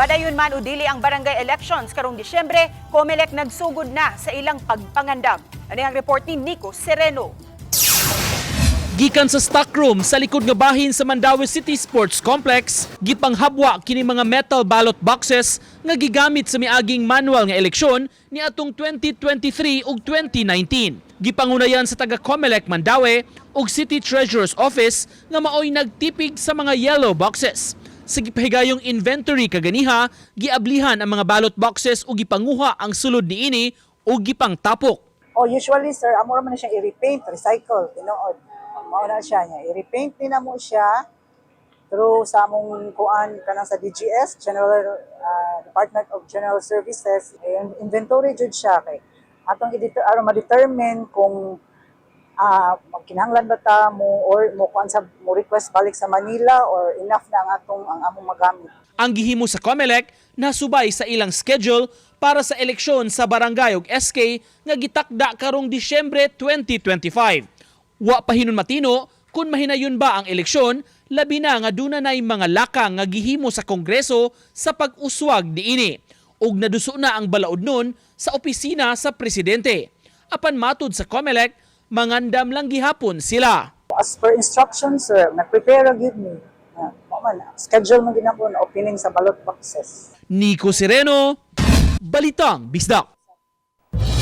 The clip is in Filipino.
Madayon man o dili ang barangay elections karong Disyembre, COMELEC nagsugod na sa ilang pagpangandam. Ano ang report ni Nico Sereno? Gikan sa stockroom sa likod nga bahin sa Mandaue City Sports Complex, gipanghabwa kini mga metal ballot boxes nga gigamit sa miaging manual nga eleksyon ni atong 2023 ug 2019. Gipangunayan sa taga COMELEC Mandaue ug City Treasurer's Office nga maoy nagtipig sa mga yellow boxes. Sa gipahigayong inventory kaganiha, giablihan ang mga ballot boxes ug gipanguha ang sulod niini ug gipangtapok. Usually sir, amo man na siya i-repaint, recycle, tinuod. Mao na siya niya. I-repaint din na mo siya through sa among kuan kanang sa DGS, Department of General Services. Inventory jud siya kay atong aron ma-determine kung magkinahanglan ba ta mo or mo kuan sa mo request balik sa Manila or enough na ang among magamit. Ang gihimo sa COMELEC nasubay sa ilang schedule para sa eleksyon sa barangay ug SK nga gitakda karong Disyembre 2025. Wa pa hinon matino kung mahinayon ba ang eleksyon, labi na nga dunay mga lakang nga gihimo sa Kongreso sa pag-uswag niini. Ug naduso na ang balaod nun sa opisina sa presidente. Apan matud sa COMELEC, mangandam lang gihapon sila. As per instructions sir, nag-prepare gyud me. Schedule mo ginapon na opening sa ballot boxes. Nico Sereno, Balitang Bisdak.